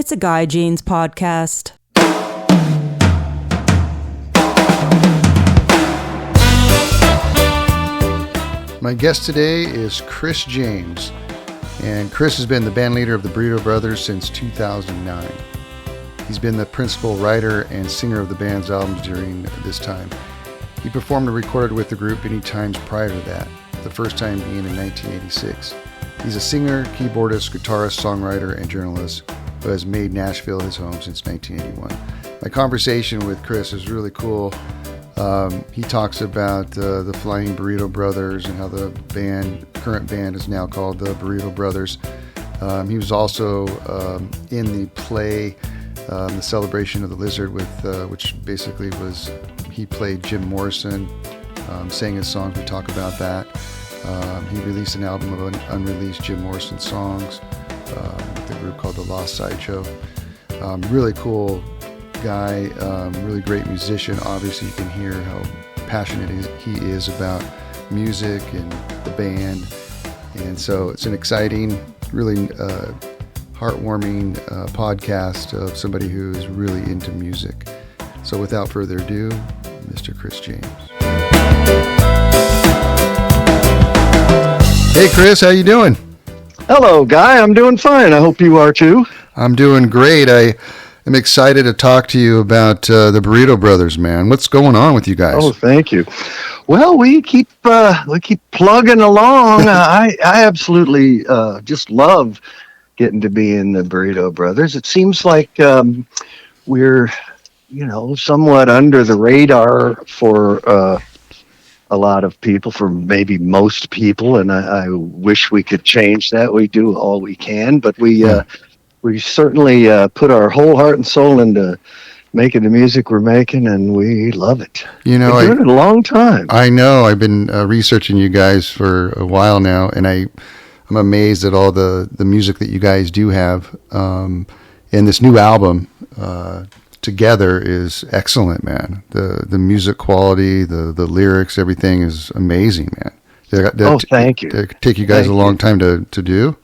It's a Guy Jeans podcast. My guest today is Chris James, and Chris has been the band leader of the Burrito Brothers since 2009. He's been the principal writer and singer of the band's albums during this time. He performed and recorded with the group many times prior to that, the first time being in 1986. He's a singer, keyboardist, guitarist, songwriter, and journalist who has made Nashville his home since 1981. My conversation with Chris is really cool. He talks about the Flying Burrito Brothers and how the current band is now called the Burrito Brothers. He was also in the play, The Celebration of the Lizard, which basically was, he played Jim Morrison, sang his songs. We talk about that. He released an album of unreleased Jim Morrison songs with a group called The Lost Sideshow. Really cool guy, really great musician. Obviously you can hear how passionate he is about music and the band, and so it's an exciting, really heartwarming podcast of somebody who is really into music. So without further ado, Mr. Chris James. Hey Chris, how you doing? Hello Guy, I'm doing fine. I hope you are too. I'm doing great. I'm excited to talk to you about the Burrito Brothers, man. What's going on with you guys? Oh, thank you. Well, we keep plugging along. I absolutely just love getting to be in the Burrito Brothers. It seems like we're, somewhat under the radar for a lot of people, for maybe most people, and I wish we could change that. We do all we can, but we certainly put our whole heart and soul into making the music we're making, and we love it. We've been doing it a long time. I know. I've been researching you guys for a while now, and I'm amazed at all the music that you guys do have. And this new album together is excellent, man. The music quality, the lyrics, everything is amazing, man. Thank you. It take you guys a long time to do?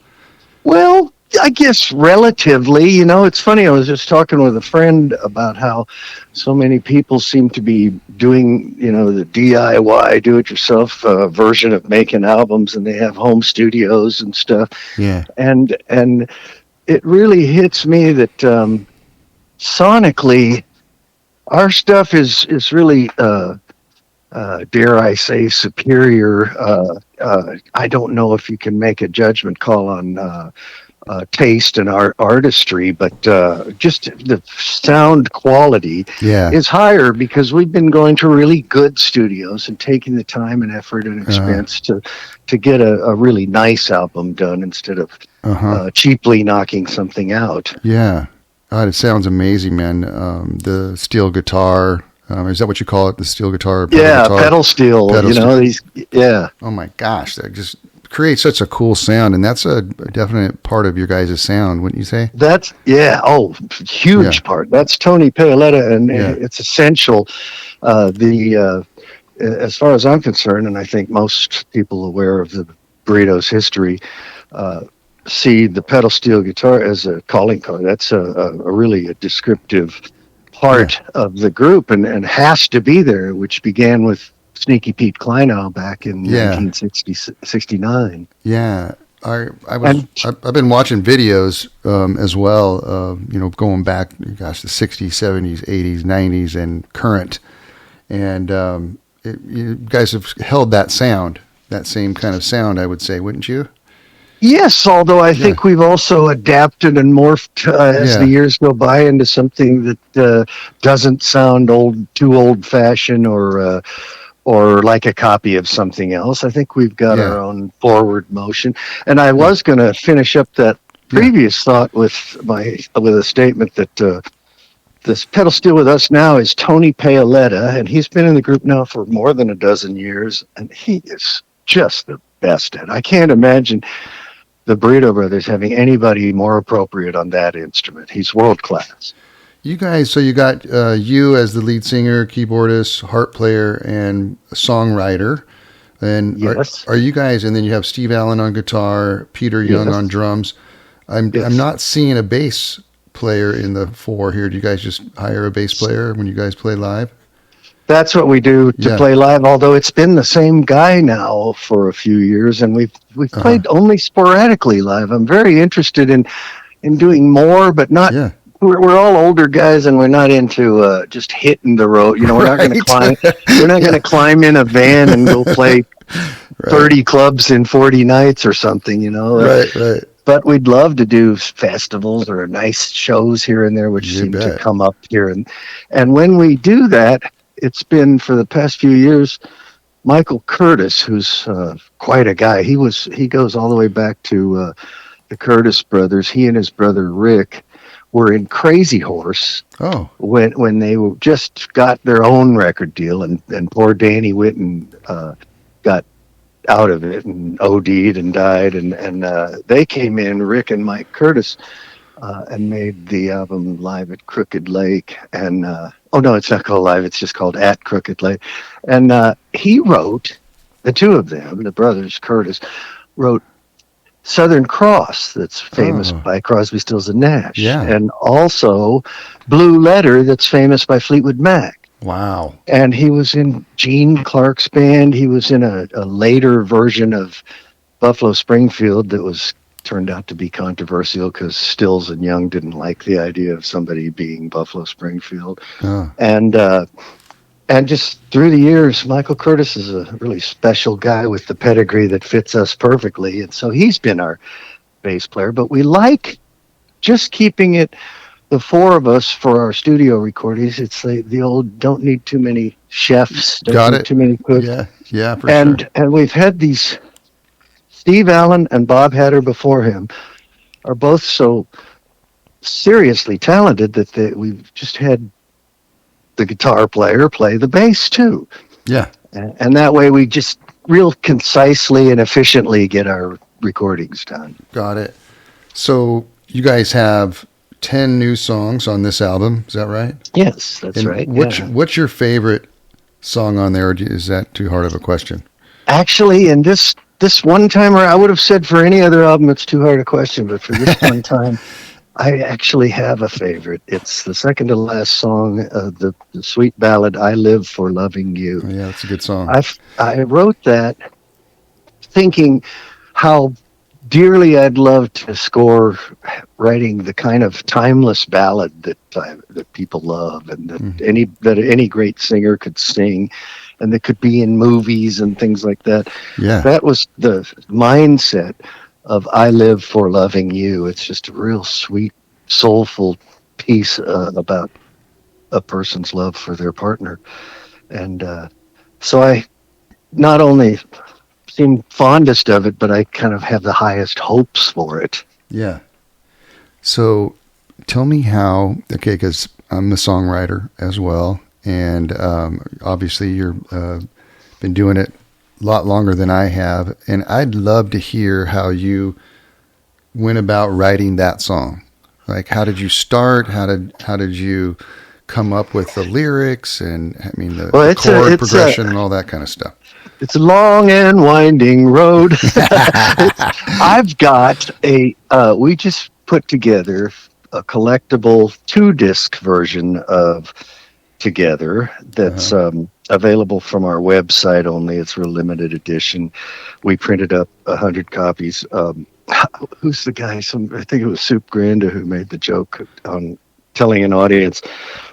Well, I guess relatively, it's funny. I was just talking with a friend about how so many people seem to be doing, the DIY, do-it-yourself version of making albums, and they have home studios and stuff. Yeah. And it really hits me that sonically, our stuff is really, dare I say, superior. I don't know if you can make a judgment call on taste and artistry, but just the sound quality is higher because we've been going to really good studios and taking the time and effort and expense to get a really nice album done instead of cheaply knocking something out. Yeah. God, it sounds amazing, man. The steel guitar, is that what you call it? The steel guitar? Pedal steel. Oh my gosh, that just creates such a cool sound, and that's a definite part of your guys' sound, wouldn't you say? Huge part. That's Tony Paoletta, and it's essential. As far as I'm concerned, and I think most people aware of the Burritos' history, see the pedal steel guitar as a calling card. That's a really descriptive part of the group, and has to be there, which began with Sneaky Pete Kleinow back in 1969. Yeah, I've been watching videos as well. Going back, the 60s, 70s, 80s, 90s, and current. And you guys have held that sound, that same kind of sound, I would say, wouldn't you? Yes, although I think we've also adapted and morphed as the years go by into something that doesn't sound too old-fashioned or like a copy of something else. I think we've got our own forward motion. And I was going to finish up that previous thought with a statement that this pedal steel with us now is Tony Paoletta, and he's been in the group now for more than a dozen years, and he is just the best at it. I can't imagine the Burrito Brothers having anybody more appropriate on that instrument. He's world class. You guys, so you got you as the lead singer, keyboardist, harp player, and songwriter. And are you guys, and then you have Steve Allen on guitar, Peter Young on drums. I'm not seeing a bass player in the four here? Do you guys just hire a bass player when you guys play live? That's what we do to play live, although it's been the same guy now for a few years, and we've played only sporadically live. I'm very interested in doing more, but not. Yeah. We're all older guys, and we're not into just hitting the road. We're not going to climb. We're not going to climb in a van and go play 30 clubs in 40 nights or something. Right. But we'd love to do festivals or nice shows here and there, which seem to come up here. And when we do that, it's been for the past few years. Michael Curtis, who's quite a guy. He goes all the way back to the Curtis brothers. He and his brother Rick were in Crazy Horse when they just got their own record deal, and poor Danny Whitten got out of it and OD'd and died, and they came in, Rick and Mike Curtis, and made the album Live at Crooked Lake, and no, it's not called Live, it's just called At Crooked Lake, and he wrote, the two of them, the brothers Curtis, wrote Southern Cross, that's famous by Crosby, Stills, and Nash. Yeah. And also Blue Letter, that's famous by Fleetwood Mac. Wow. And he was in Gene Clark's band. He was in a later version of Buffalo Springfield that turned out to be controversial because Stills and Young didn't like the idea of somebody being Buffalo Springfield. And just through the years, Michael Curtis is a really special guy with the pedigree that fits us perfectly. And so he's been our bass player. But we like just keeping it, the four of us, for our studio recordings. It's the old, don't need too many chefs. Don't need too many cooks. Yeah, for sure. And we've had these, Steve Allen and Bob Hatter before him are both so seriously talented that we've just had the guitar player play the bass too. Yeah. And that way we just real concisely and efficiently get our recordings done. Got it. So you guys have 10 new songs on this album. Is that right? Yes, that's right. What's your favorite song on there? Or is that too hard of a question? Actually, in this one timer, I would have said for any other album, it's too hard a question, but for this one time, I actually have a favorite. It's the second to last song, the sweet ballad, I Live for Loving You. Oh, yeah, that's a good song. I wrote that thinking how dearly I'd love to score writing the kind of timeless ballad that people love, and that any great singer could sing, and that could be in movies and things like that. Yeah. That was the mindset of I Live for Loving You. It's just a real sweet, soulful piece about a person's love for their partner. And so I not only seem fondest of it, but I kind of have the highest hopes for it. Yeah. So tell me how, because I'm the songwriter as well, and obviously you've been doing it a lot longer than I have, and I'd love to hear how you went about writing that song. Like, how did you start? How did you come up with the lyrics and the chord progression and all that kind of stuff? It's a long and winding road. I've got we just put together a collectible 2-disc version of Together that's available from our website only. It's a real limited edition. We printed up 100 copies. Who's the guy? I think it was Soup Granda who made the joke on telling an audience,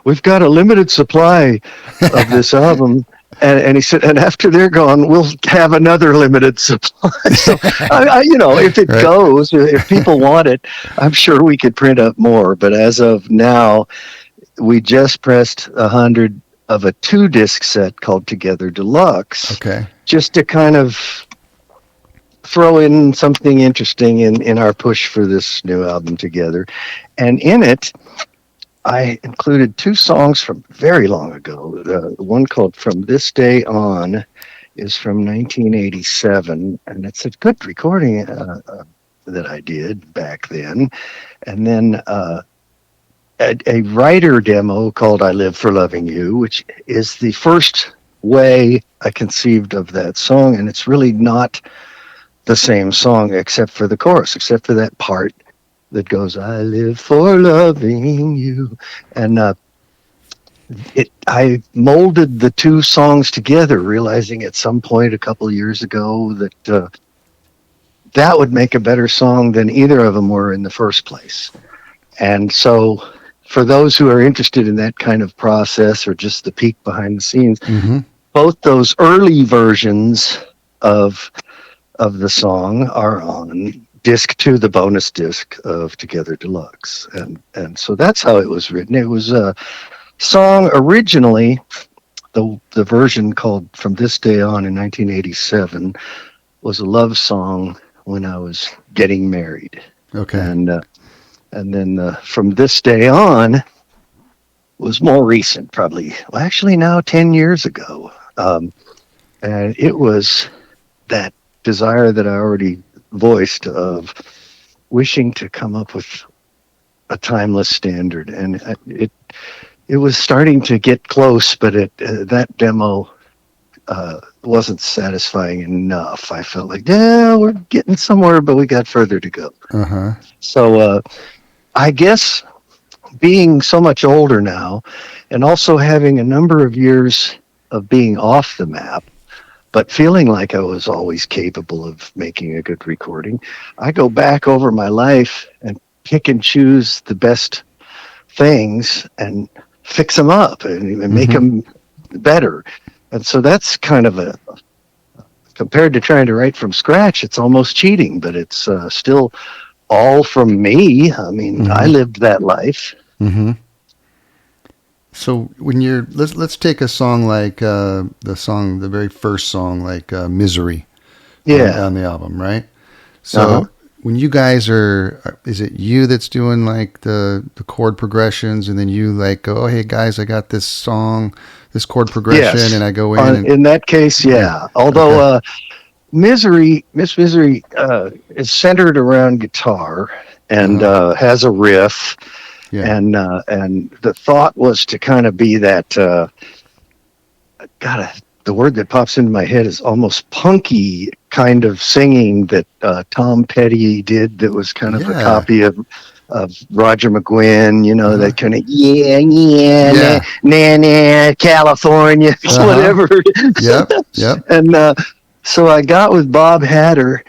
we've got a limited supply of this album. And he said, and after they're gone, we'll have another limited supply. So, if it goes, if people want it, I'm sure we could print up more. But as of now, we just pressed 100 of a 2-disc set called Together Deluxe. Okay. Just to kind of throw in something interesting in our push for this new album Together. And in it, I included 2 songs from very long ago. The one called From This Day On is from 1987, and it's a good recording that I did back then. And then a writer demo called I Live for Loving You, which is the first way I conceived of that song, and it's really not the same song except for the chorus, except for that part that goes, I live for loving you. And I molded the two songs together, realizing at some point a couple of years ago that that would make a better song than either of them were in the first place. And so for those who are interested in that kind of process or just the peek behind the scenes, both those early versions of the song are on disc 2, the bonus disc of Together Deluxe. And so that's how it was written. It was a song originally, the version called From This Day On in 1987 was a love song when I was getting married. Okay. And then From This Day On was more recent, probably, well, actually now 10 years ago. And it was that desire that I already voiced of wishing to come up with a timeless standard. And it was starting to get close, but that demo wasn't satisfying enough. I felt like, yeah, we're getting somewhere, but we got further to go. So I guess being so much older now, and also having a number of years of being off the map, but feeling like I was always capable of making a good recording, I go back over my life and pick and choose the best things and fix them up and make them better. And so that's kind of compared to trying to write from scratch, it's almost cheating, but it's still all from me. I mean, I lived that life. So when let's take a song like the very first song, like Misery, on the album, right? So when you guys is it you that's doing like the chord progressions, and then you like go, oh, hey guys, I got this song, this chord progression, and I go in. In that case, yeah. Although Miss Misery is centered around guitar and has a riff. Yeah. And the thought was to kind of be that, the word that pops into my head is almost punky kind of singing that Tom Petty did, that was kind of a copy of Roger McGuinn, that kind of, nah, California, whatever. Yep. And so I got with Bob Hatter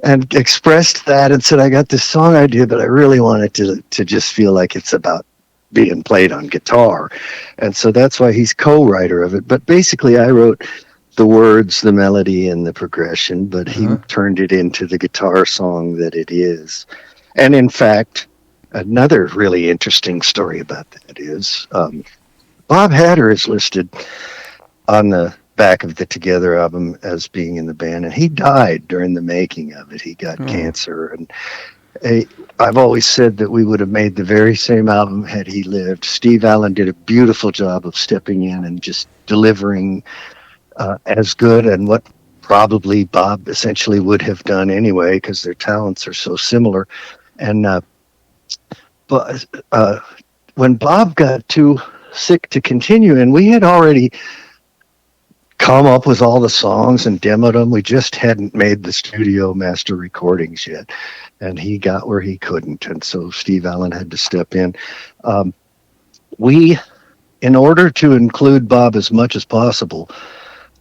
and expressed that and said, I got this song idea, but I really want it to just feel like it's about being played on guitar. And so that's why he's co-writer of it. But basically I wrote the words, the melody, and the progression, but he turned it into the guitar song that it is. And in fact, another really interesting story about that is Bob Hatter is listed on the back of the Together album as being in the band, and he died during the making of it. He got cancer, and I've always said that we would have made the very same album had he lived. Steve Allen did a beautiful job of stepping in and just delivering as good, and what probably Bob essentially would have done anyway, because their talents are so similar. And but when Bob got too sick to continue, and we had already come up with all the songs and demoed them, we just hadn't made the studio master recordings yet, and he got where he couldn't, and so Steve Allen had to step in. We, in order to include Bob as much as possible,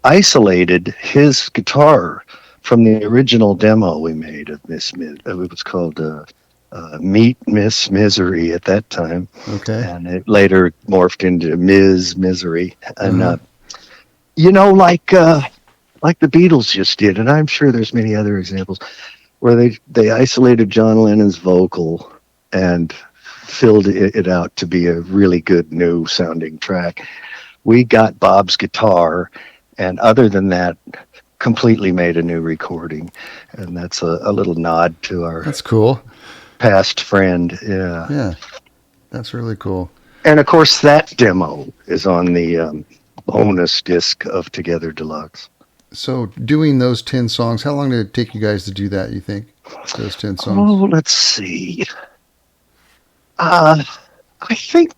isolated his guitar from the original demo we made of it was called Meet Miss Misery at that time. Okay. And it later morphed into Ms. Misery. And, like the Beatles just did, and I'm sure there's many other examples, where they isolated John Lennon's vocal and filled it out to be a really good new sounding track. We got Bob's guitar, and other than that, completely made a new recording. And that's a little nod to our that's cool past friend. Yeah, that's really cool. And of course that demo is on the bonus disc of Together Deluxe. So doing those 10 songs, how long did it take you guys to do that, you think? Those 10 songs? Oh, let's see. I think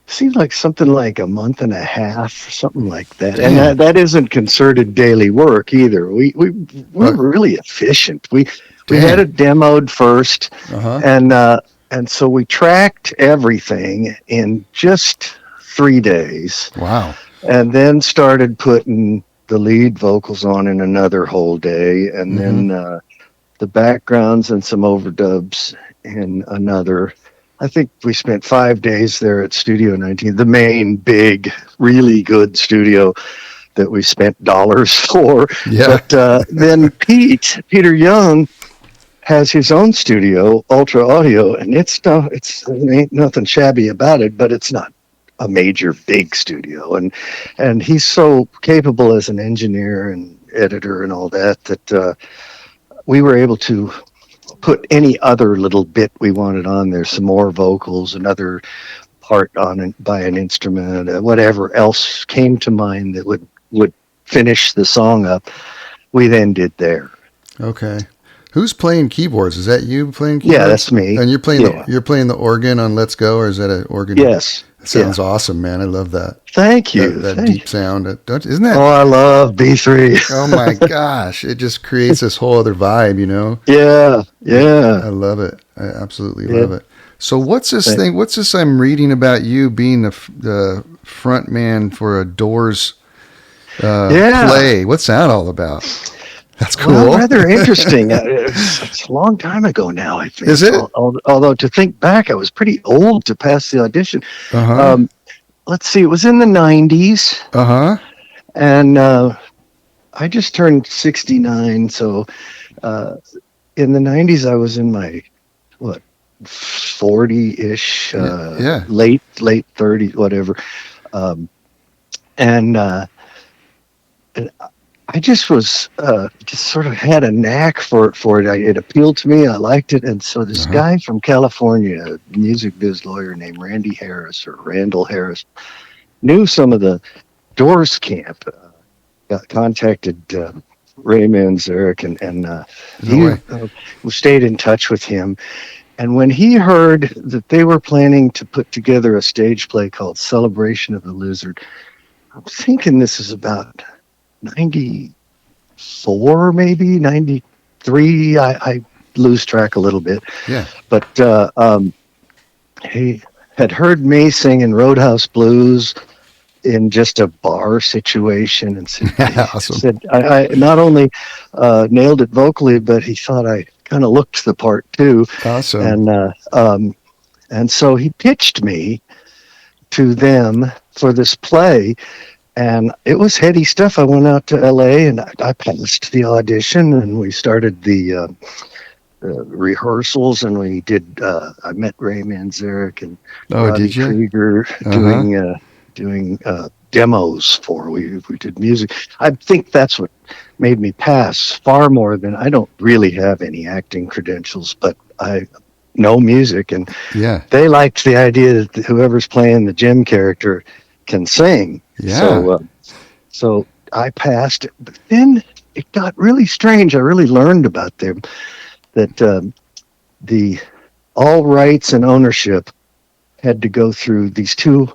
seemed like something like a month and a half, something like that. And that isn't concerted daily work either. We're really efficient. We had it demoed first, and so we tracked everything in just 3 days. Wow. And then started putting the lead vocals on in another whole day, and then the backgrounds and some overdubs in another. I think we spent 5 days there at Studio 19, the main, big, really good studio that we spent dollars for. Yeah. But then Peter Young, has his own studio, Ultra Audio, and it ain't nothing shabby about it, but it's not a major big studio. And he's so capable as an engineer and editor and all that we were able to put any other little bit we wanted on there, some more vocals, another part on it by an instrument, whatever else came to mind that would finish the song up, we then did there. Okay. Who's playing keyboards? Is that you playing keyboards? Yeah, that's me. And you're playing the organ on Let's Go, or is that an organ? Yes. That sounds awesome, man. I love that. Thank you. That deep sound. Isn't that? Oh, I love B3. Oh my gosh. It just creates this whole other vibe, you know? Yeah. I love it. I absolutely love it. So what's this thing? What's this I'm reading about you being the front man for a Doors play? What's that all about? That's cool. Well, rather interesting. It's a long time ago now, I think. Is it? Although to think back, I was pretty old to pass the audition. Let's see, it was in the 90s. And I just turned 69, so in the 90s I was in my 40-ish, late 30s, whatever. And I just was just sort of had a knack for it. It appealed to me. I liked it. And so this guy from California, a music biz lawyer named Randall Harris, knew some of the Doors camp. Contacted Ray Manzarek and he stayed in touch with him. And when he heard that they were planning to put together a stage play called Celebration of the Lizard, I'm thinking this is about 94, maybe 93. I lose track a little bit. Yeah. But he had heard me singing Roadhouse Blues in just a bar situation, and said I not only nailed it vocally, but he thought I kind of looked the part too. Awesome. And so he pitched me to them for this play. And it was heady stuff. I went out to LA and I passed the audition, and we started the rehearsals, and we did. I met Ray Manzarek and Rodney Krieger doing demos for. We did music. I think that's what made me pass far more than I don't really have any acting credentials, but I know music, and they liked the idea that whoever's playing the Jim character can sing. Yeah. So I passed it, but then it got really strange. I really learned about them that the all rights and ownership had to go through these two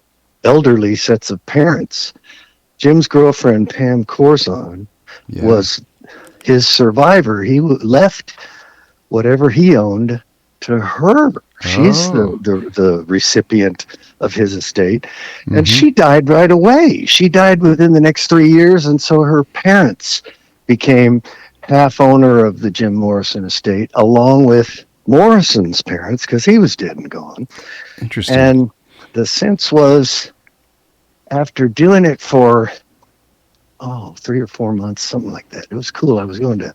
elderly sets of parents. Jim's girlfriend, Pam Corzon, was his survivor. He left whatever he owned to her. She's the recipient of his estate, and she died right away. She died within the next 3 years, and so her parents became half owner of the Jim Morrison estate, along with Morrison's parents, because he was dead and gone. Interesting. And the sense was, after doing it for 3 or 4 months, something like that, it was cool. I was going to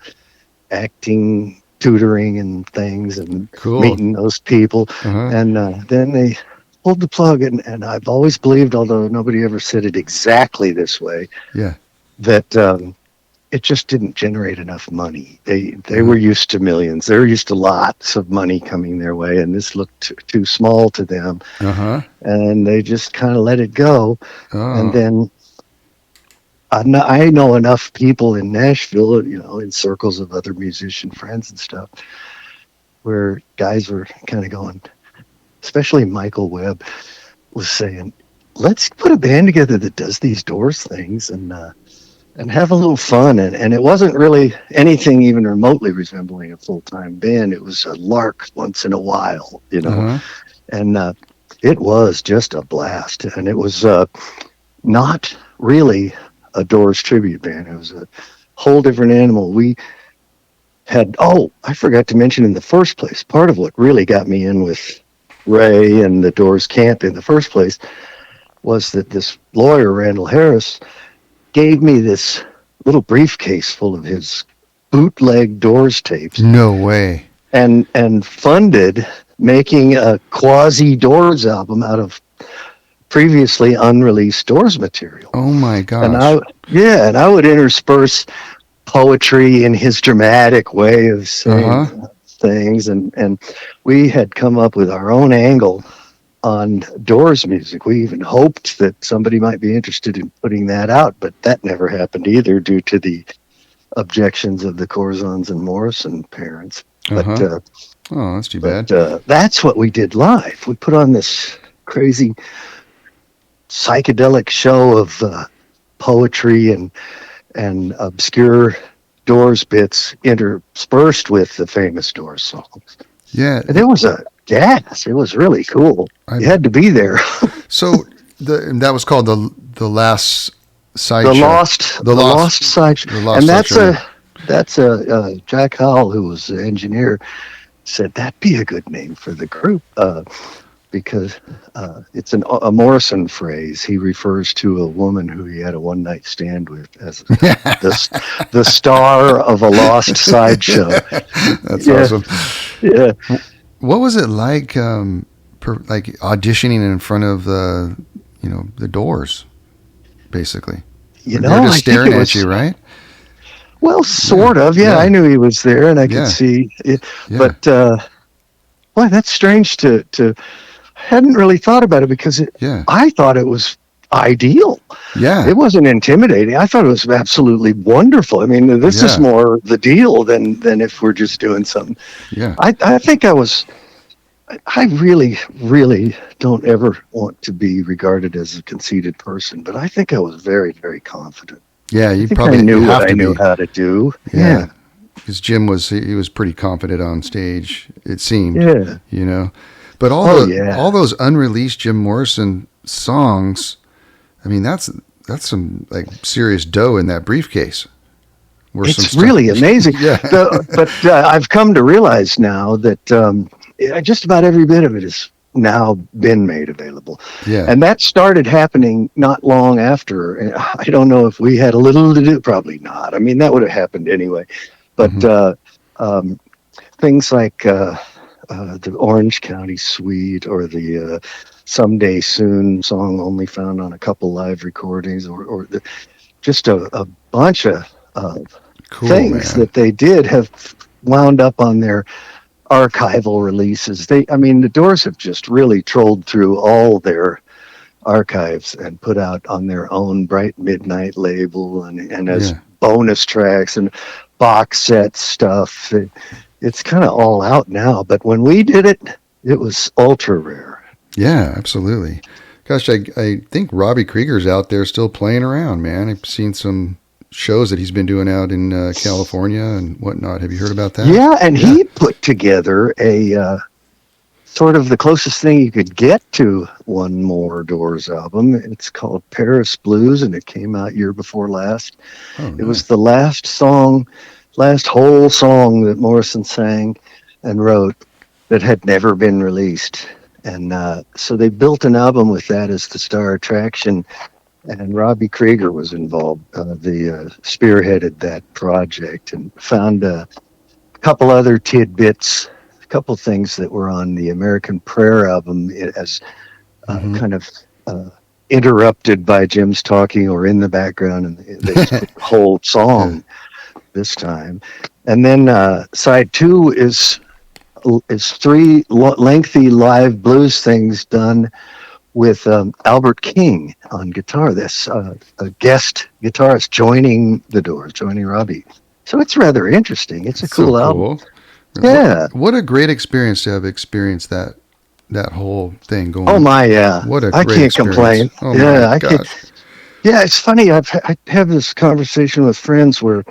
acting tutoring and things and meeting those people. And then they pulled the plug, and I've always believed, although nobody ever said it exactly this way, that it just didn't generate enough money. They were used to millions. They were used to lots of money coming their way, and this looked too small to them. And they just kind of let it go. And then I know enough people in Nashville, in circles of other musician friends and stuff, where guys were kind of going, especially Michael Webb was saying, let's put a band together that does these Doors things and have a little fun. And it wasn't really anything even remotely resembling a full-time band. It was a lark once in a while, you know. Uh-huh. And it was just a blast. And it was not really a Doors tribute band. It was a whole different animal. We had, I forgot to mention in the first place, part of what really got me in with Ray and the Doors camp in the first place was that this lawyer, Randall Harris, gave me this little briefcase full of his bootleg Doors tapes. No way. And funded making a quasi Doors album out of previously unreleased Doors material. Oh my gosh. And I would intersperse poetry in his dramatic way of saying things. And we had come up with our own angle on Doors music. We even hoped that somebody might be interested in putting that out, but that never happened either due to the objections of the Corzons and Morrison parents. But that's too bad. That's what we did live. We put on this crazy psychedelic show of poetry and obscure Doors bits interspersed with the famous Doors songs. Yeah. And it was a gas. It was really cool. You had to be there. So that was called the Last Side The Show. Lost Side Show. And that's a Jack Howell, who was the engineer, said that'd be a good name for the group because it's a Morrison phrase. He refers to a woman who he had a one-night stand with as the star of a lost sideshow. That's awesome. Yeah. What was it like auditioning in front of the Doors, basically? They're just staring at you, right? Well, sort of. Yeah, I knew he was there, and I could see it. Yeah. But boy, that's strange to hadn't really thought about it because I thought it was ideal. Yeah, it wasn't intimidating. I thought it was absolutely wonderful. I mean, this is more the deal than if we're just doing something. Yeah, I think I really, really don't ever want to be regarded as a conceited person, but I think I was very, very confident. Yeah, I knew what I knew how to do. Yeah. Because Jim was pretty confident on stage, it seemed. Yeah. But all those unreleased Jim Morrison songs, I mean, that's some like serious dough in that briefcase. It's really amazing. But I've come to realize now that just about every bit of it has now been made available. Yeah. And that started happening not long after. I don't know if we had a little to do, probably not. I mean, that would have happened anyway. But things like the Orange County Suite or the Someday Soon song only found on a couple live recordings or just a bunch of things that they did have wound up on their archival releases. The Doors have just really trolled through all their archives and put out on their own Bright Midnight label and as bonus tracks and box set stuff. It's kind of all out now, but when we did it, it was ultra rare. Yeah, absolutely. Gosh, I think Robbie Krieger's out there still playing around, man. I've seen some shows that he's been doing out in California and whatnot. Have you heard about that? Yeah, and he put together a sort of the closest thing you could get to one more Doors album. It's called Paris Blues, and it came out year before last. Oh, nice. It was the last whole song that Morrison sang and wrote that had never been released. And so they built an album with that as the star attraction. And Robbie Krieger was involved, spearheaded that project and found a couple other tidbits, a couple things that were on the American Prayer album as kind of interrupted by Jim's talking or in the background, and they just put the whole song this time. And then side 2 is 3 lengthy live blues things done with Albert King on guitar. This a guest guitarist joining the Doors, joining Robbie. So it's rather interesting. It's a cool album. Yeah. What a great experience to have experienced that that whole thing going. Oh my, yeah. What a I great can't experience. complain. Oh yeah, my I can't. gosh. Yeah, it's funny. I have this conversation with friends where,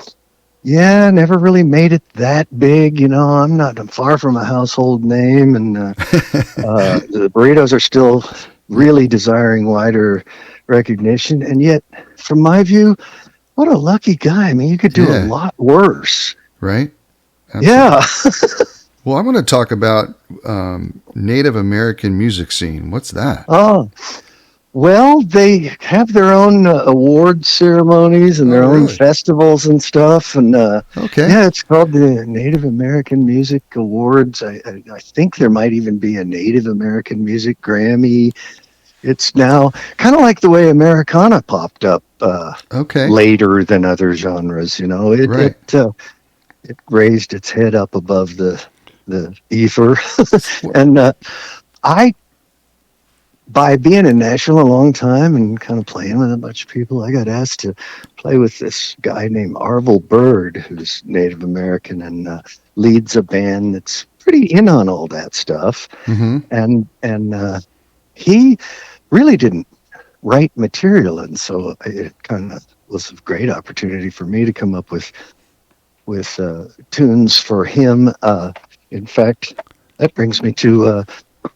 yeah, never really made it that big. I'm far from a household name, and the Burritos are still really desiring wider recognition. And yet, from my view, what a lucky guy. I mean, you could do a lot worse. Right? Absolutely. Yeah. Well, I want to talk about Native American music scene. What's that? Oh, well, they have their own award ceremonies and their own festivals and stuff. And yeah, it's called the Native American Music Awards. I think there might even be a Native American Music Grammy. It's now kind of like the way Americana popped up later than other genres. It raised its head up above the ether. And by being in Nashville a long time and kind of playing with a bunch of people, I got asked to play with this guy named Arvel Byrd, who's Native American and leads a band that's pretty in on all that stuff. Mm-hmm. And he really didn't write material, and so it kind of was a great opportunity for me to come up with tunes for him. In fact, that brings me to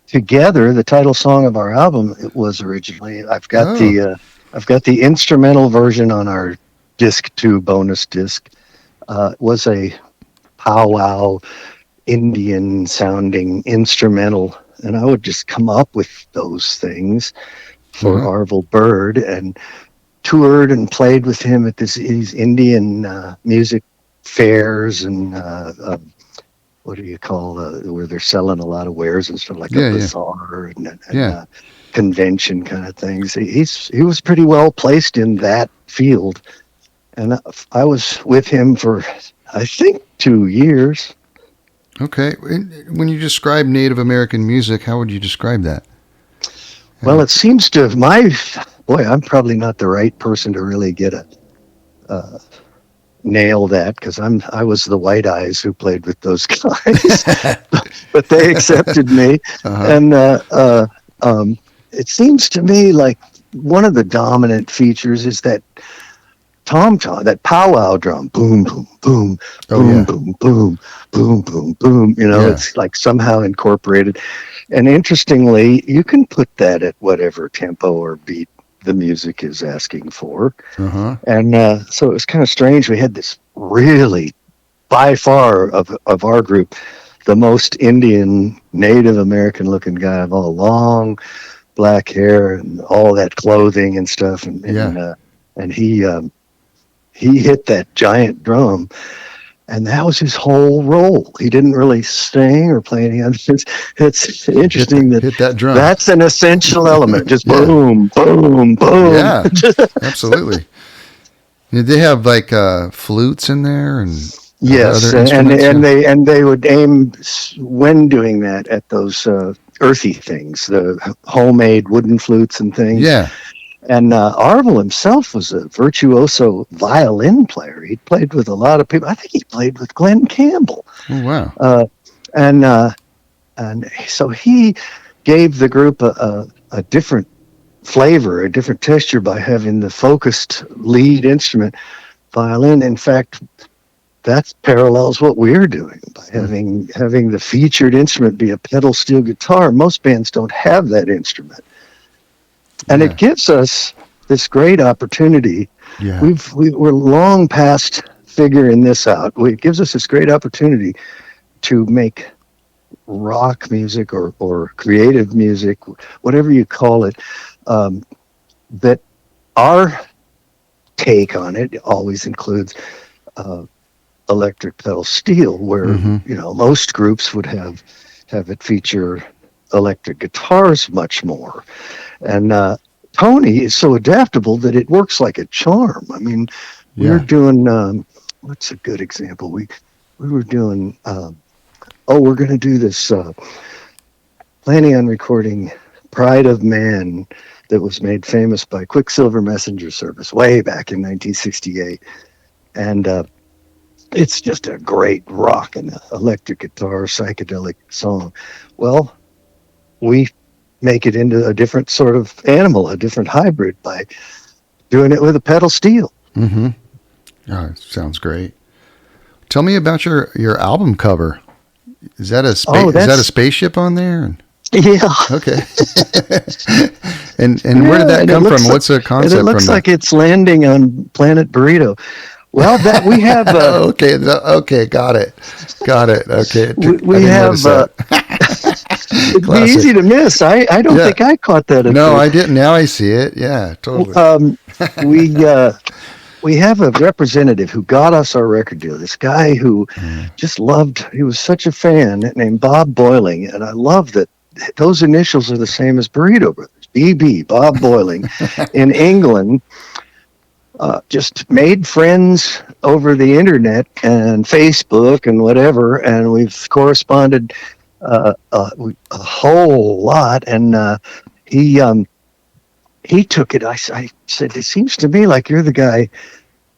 Together, the title song of our album. It was originally. I've got the instrumental version on our disc 2 bonus disc. It was a powwow Indian sounding instrumental, and I would just come up with those things for Arvel Byrd, and toured and played with him at these Indian music fairs and what do you call where they're selling a lot of wares and stuff, like a bazaar and convention kind of things. He was pretty well placed in that field, and I was with him for I think 2 years. Okay. When you describe Native American music, how would you describe that? Well, it seems to I'm probably not the right person to really get nail that, because I was the white eyes who played with those guys, but they accepted me. And it seems to me like one of the dominant features is that tom-tom, that powwow drum, boom, boom, boom, boom, boom, boom, boom, boom, boom. It's like somehow incorporated. And interestingly, you can put that at whatever tempo or beat the music is asking for. And so it was kind of strange. We had this really, by far of our group, the most Indian, Native American looking guy of all, long black hair and all that clothing and stuff. And he hit that giant drum, and that was his whole role. He didn't really sing or play any other things. It's interesting hit that drum. That's an essential element. Just boom, boom, boom. Yeah, absolutely. Did they have like flutes in there and yes, and they would aim when doing that at those earthy things, the homemade wooden flutes and things. Yeah. And Arvel himself was a virtuoso violin player. He played with a lot of people. I think he played with Glenn Campbell. Oh, wow. And so he gave the group a different flavor, a different texture by having the focused lead instrument violin. In fact, that parallels what we're doing by having the featured instrument be a pedal steel guitar. Most bands don't have that instrument. And it gives us this great opportunity. Yeah. We're long past figuring this out. It gives us this great opportunity to make rock music or creative music, whatever you call it, that our take on it always includes electric pedal steel, where most groups would have it feature electric guitars much more. And Tony is so adaptable that it works like a charm. I mean, we were doing what's a good example? We were doing we're going to do this planning on recording Pride of Man that was made famous by Quicksilver Messenger Service way back in 1968. And it's just a great rock and electric guitar psychedelic song. Well, we make it into a different sort of animal, a different hybrid by doing it with a pedal steel. Mm-hmm. Oh, it sounds great. Tell me about your album cover. Is that is that a spaceship on there? Yeah. Okay. and where did that come from? What's the concept? It looks like it's landing on Planet Burrito. Well, that we have. Okay, got it. Okay, we have. It'd be easy to miss. I don't think I caught that. No, I didn't. Now I see it. Yeah, totally. We have a representative who got us our record deal. This guy who just loved. He was such a fan, named Bob Boiling, and I love that those initials are the same as Burrito Brothers. BB, Bob Boiling, in England. Just made friends over the internet and Facebook and whatever, and we've corresponded a whole lot. And he took it. I said, it seems to me like you're the guy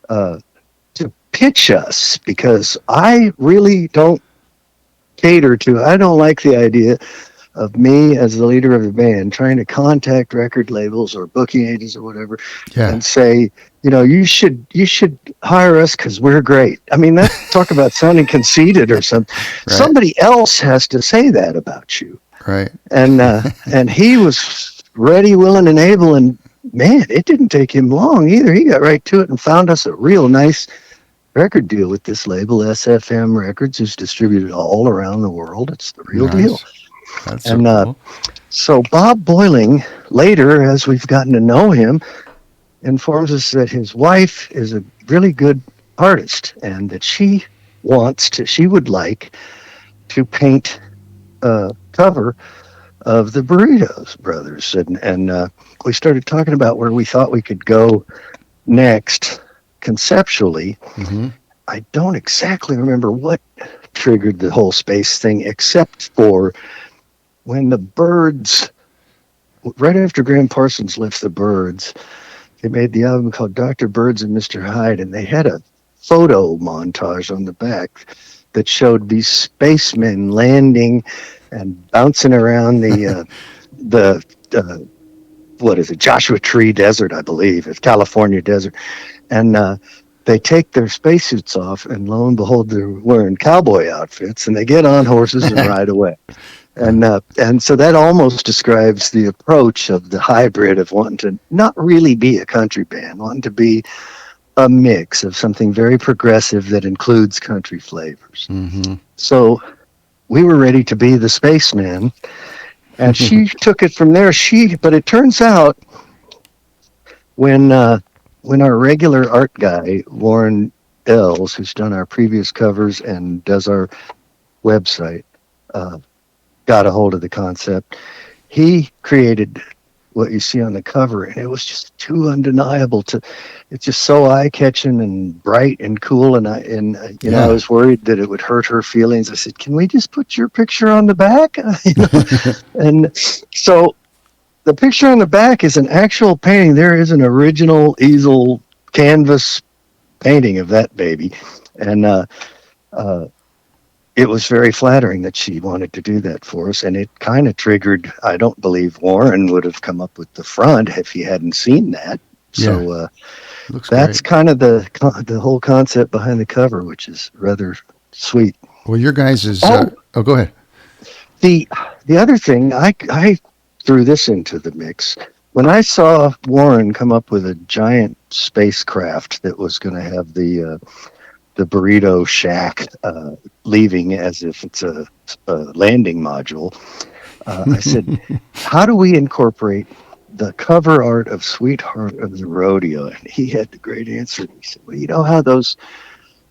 to pitch us, because I really don't cater to. I don't like the idea of me as the leader of the band trying to contact record labels or booking agents or whatever and say, you should hire us because we're great. I mean, talk about sounding conceited or something. Right. Somebody else has to say that about you. Right. And he was ready, willing, and able, and man, it didn't take him long either. He got right to it and found us a real nice record deal with this label, SFM Records, who's distributed all around the world. It's the real deal. That's so cool. So Bob Boiling, later, as we've gotten to know him, informs us that his wife is a really good artist and that she would like to paint a cover of the Burrito Brothers. And we started talking about where we thought we could go next conceptually. Mm-hmm. I don't exactly remember what triggered the whole space thing, except for when the Byrds, right after Gram Parsons left the Byrds, they made the album called Dr. Byrds and Mr. Hyde, and they had a photo montage on the back that showed these spacemen landing and bouncing around the what is it, Joshua Tree Desert, I believe. It's California desert. And they take their spacesuits off, and lo and behold, they're wearing cowboy outfits, and they get on horses and ride away. And so that almost describes the approach of the hybrid of wanting to not really be a country band, wanting to be a mix of something very progressive that includes country flavors. Mm-hmm. So we were ready to be the spaceman, and she took it from there. But it turns out when our regular art guy, Warren Ells, who's done our previous covers and does our website, got a hold of the concept, he created what you see on the cover, and it was just too undeniable it's just so eye-catching and bright and cool, and I was worried that it would hurt her feelings. I said, can we just put your picture on the back? And so the picture on the back is an actual painting. There is an original easel canvas painting of that baby, and it was very flattering that she wanted to do that for us, and it kind of triggered. I don't believe Warren would have come up with the front if he hadn't seen that. So that's kind of the whole concept behind the cover, which is rather sweet. Well, your guys is go ahead. The other thing, I threw this into the mix. When I saw Warren come up with a giant spacecraft that was going to have the burrito shack leaving as if it's a landing module, I said, how do we incorporate the cover art of Sweetheart of the Rodeo? And he had the great answer. He said, well, you know how those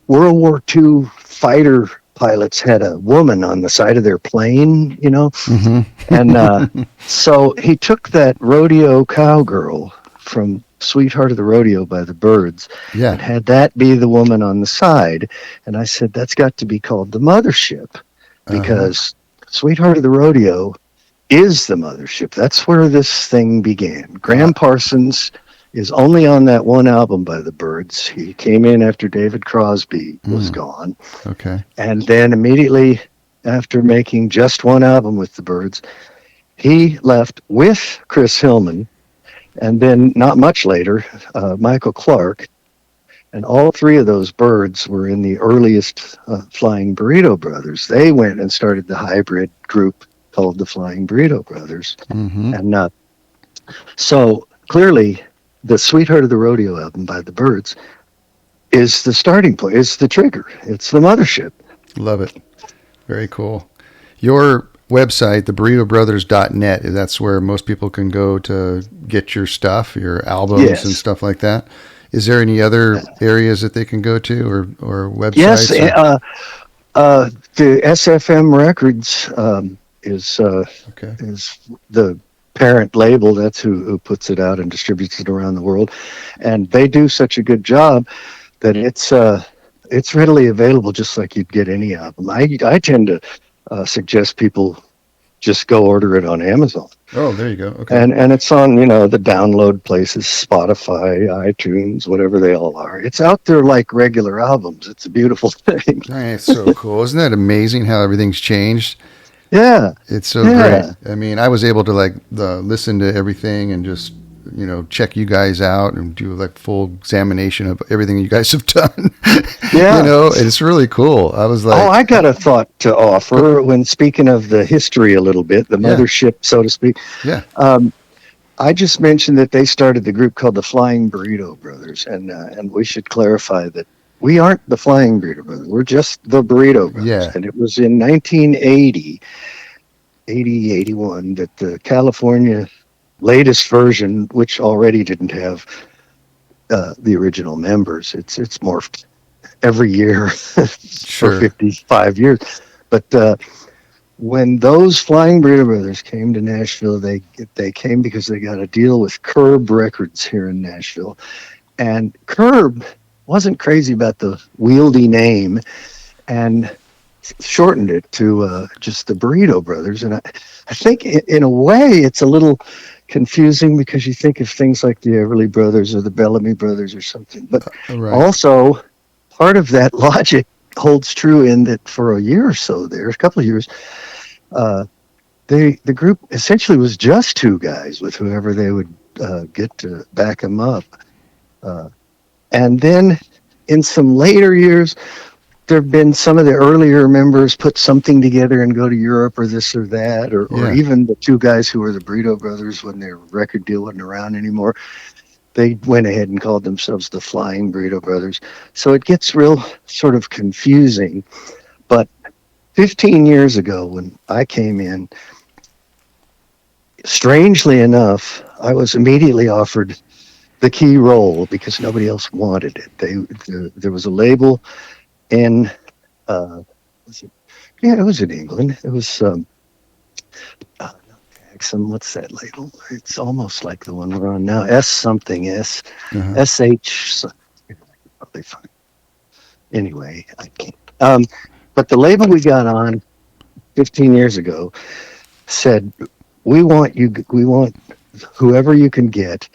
World War II fighter pilots had a woman on the side of their plane, Mm-hmm. And so he took that rodeo cowgirl from Sweetheart of the Rodeo by the Byrds and had that be the woman on the side. And I said, that's got to be called the mothership, because Sweetheart of the Rodeo is the mothership. That's where this thing began. Gram Parsons is only on that one album by the Byrds. He came in after David Crosby was gone. Okay. And then immediately after making just one album with the Byrds, he left with Chris Hillman, and then not much later, Michael Clarke. And all three of those Byrds were in the earliest Flying Burrito Brothers. They went and started the hybrid group called the Flying Burrito Brothers. Mm-hmm. And so clearly, the Sweetheart of the Rodeo album by the Byrds is the starting point, is the trigger. It's the mothership. Love it. Very cool. Your website, theburritobrothers.net, that's where most people can go to get your stuff, your albums and stuff like that. Is there any other areas that they can go to or websites? Yes, the SFM Records is the parent label. That's who puts it out and distributes it around the world, and they do such a good job that it's readily available, just like you'd get any album. I tend to suggest people just go order it on Amazon. Oh, there you go. Okay. And it's on, the download places, Spotify, iTunes, whatever they all are. It's out there like regular albums. It's a beautiful thing. It's so cool. Isn't that amazing how everything's changed? Yeah. It's so great. I mean, I was able to listen to everything and just, check you guys out and do full examination of everything you guys have done. Yeah. It's really cool. I was like, I got a thought to offer when speaking of the history a little bit, the mothership, so to speak. Yeah. I just mentioned that they started the group called the Flying Burrito Brothers, and we should clarify that we aren't the Flying Burrito Brothers. We're just the Burrito Brothers. Yeah. And it was in 1980, 81, that the California latest version, which already didn't have the original members, it's morphed every year for 55 years. But when those Flying Burrito Brothers came to Nashville, they came because they got a deal with Curb Records here in Nashville. And Curb wasn't crazy about the wieldy name and shortened it to just the Burrito Brothers. And I think in a way it's a little confusing because you think of things like the Everly Brothers or the Bellamy Brothers or something. But also part of that logic holds true in that for a year or so there, a couple of years, the group essentially was just two guys with whoever they would get to back them up. And then in some later years, there have been some of the earlier members put something together and go to Europe or this or that, or even the two guys who were the Burrito Brothers when their record deal wasn't around anymore. They went ahead and called themselves the Flying Burrito Brothers. So it gets real sort of confusing. But 15 years ago when I came in, strangely enough, I was immediately offered the key role because nobody else wanted it. There was a label in, it was in England. It was, what's that label? It's almost like the one we're on now. SH. Probably fine. Anyway, I can't. But the label we got on 15 years ago said, we want whoever you can get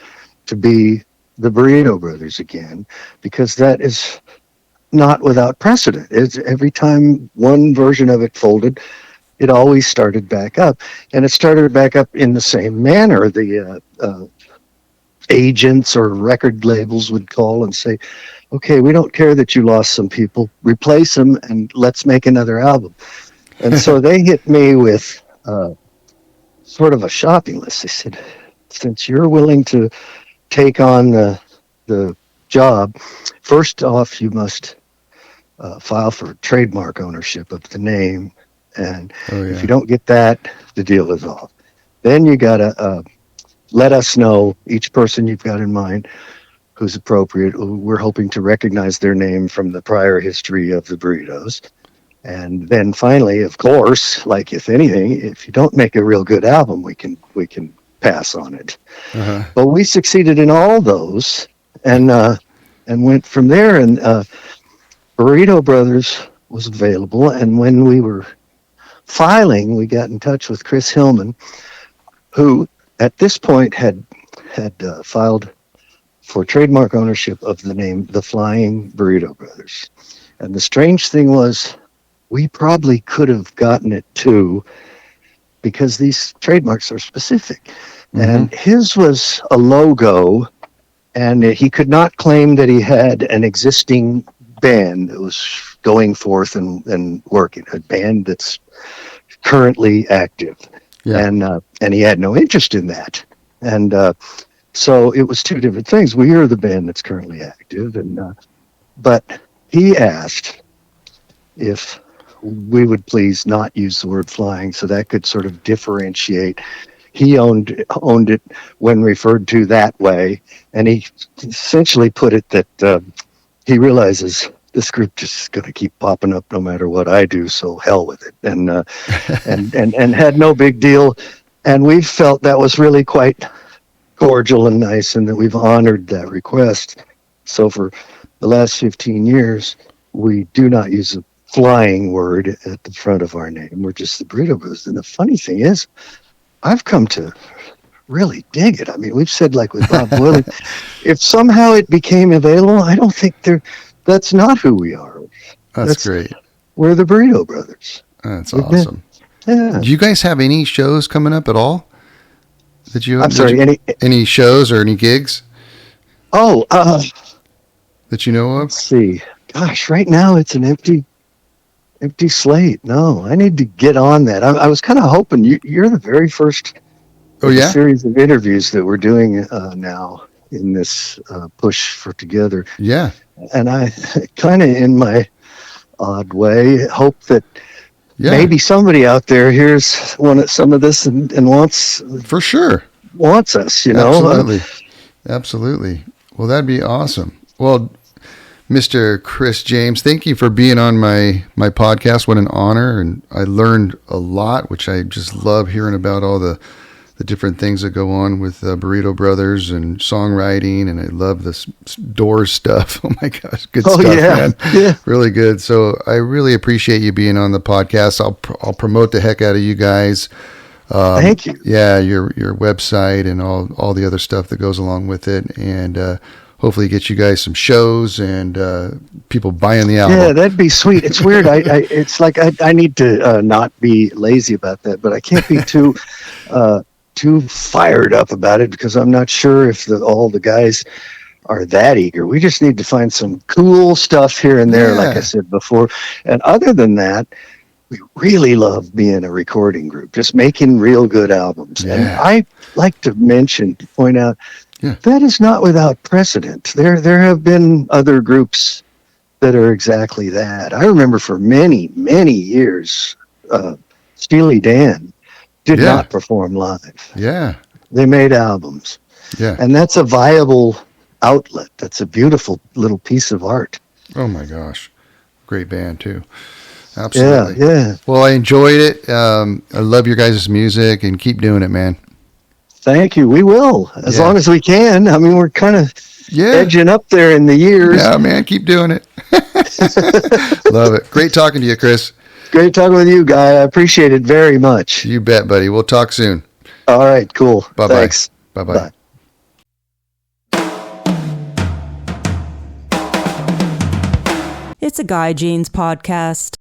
to be the Burrito Brothers again, because that is not without precedent. It's every time one version of it folded, it always started back up, and it started back up in the same manner. The agents or record labels would call and say, okay, we don't care that you lost some people, replace them and let's make another album. And so they hit me with sort of a shopping list. They said, since you're willing to take on the job, first off, you must file for trademark ownership of the name. And if you don't get that, the deal is off. Then you got to let us know, each person you've got in mind, who's appropriate. We're hoping to recognize their name from the prior history of the Burritos. And then finally, of course, like if anything, if you don't make a real good album, we can pass on it. Uh-huh. But we succeeded in all those and went from there. And Burrito Brothers was available. And when we were filing, we got in touch with Chris Hillman, who at this point had filed for trademark ownership of the name The Flying Burrito Brothers. And the strange thing was, we probably could have gotten it too, because these trademarks are specific. And his was a logo, and he could not claim that he had an existing band that was going forth and working, a band that's currently active. Yeah. And he had no interest in that. And so it was two different things. We are the band that's currently active, but he asked if we would please not use the word flying, so that could sort of differentiate. He owned it when referred to that way, and he essentially put it that he realizes this group just is going to keep popping up no matter what I do, so hell with it, and had no big deal. And we felt that was really quite cordial and nice, and that we've honored that request. So for the last 15 years, we do not use the flying word at the front of our name. We're just the Burrito Brothers. And the funny thing is, I've come to really dig it. I mean, we've said, like with Bob Willie, if somehow it became available, I don't think that's not who we are. That's great. We're the Burrito Brothers. That's awesome. Yeah. Do you guys have any shows coming up at all? Any shows or any gigs? Oh, that you know of? Let's see. Gosh, right now it's an empty slate. No, I need to get on that. I was kind of hoping you're the very first series of interviews that we're doing now in this push for together. Yeah. And I kind of, in my odd way, hope that maybe somebody out there hears some of this and wants us, you know. Absolutely. Well, that'd be awesome. Well, Mr. Chris James, thank you for being on my podcast. What an honor. And I learned a lot, which I just love hearing about all the different things that go on with Burrito Brothers and songwriting. And I love this Doors stuff. Oh my gosh. Good stuff, man. Yeah. Really good. So I really appreciate you being on the podcast. I'll promote the heck out of you guys. Thank you. Yeah. Your website and all the other stuff that goes along with it. And, hopefully get you guys some shows and people buying the album. Yeah, that'd be sweet. It's weird. It's like I need to not be lazy about that, but I can't be too fired up about it because I'm not sure if all the guys are that eager. We just need to find some cool stuff here and there, like I said before. And other than that, we really love being a recording group, just making real good albums. Yeah. And I like to point out, that is not without precedent. There have been other groups that are exactly that. I remember for many, many years, Steely Dan did not perform live. Yeah. They made albums. Yeah. And that's a viable outlet. That's a beautiful little piece of art. Oh my gosh. Great band too. Absolutely. Yeah. Well, I enjoyed it. I love your guys' music and keep doing it, man. Thank you. We will, as long as we can. I mean, we're kind of edging up there in the years. Yeah, man, keep doing it. Love it. Great talking to you, Chris. Great talking with you, Guy. I appreciate it very much. You bet, buddy. We'll talk soon. All right, cool. Bye-bye. Thanks. Bye-bye. It's a Guy Jeans podcast.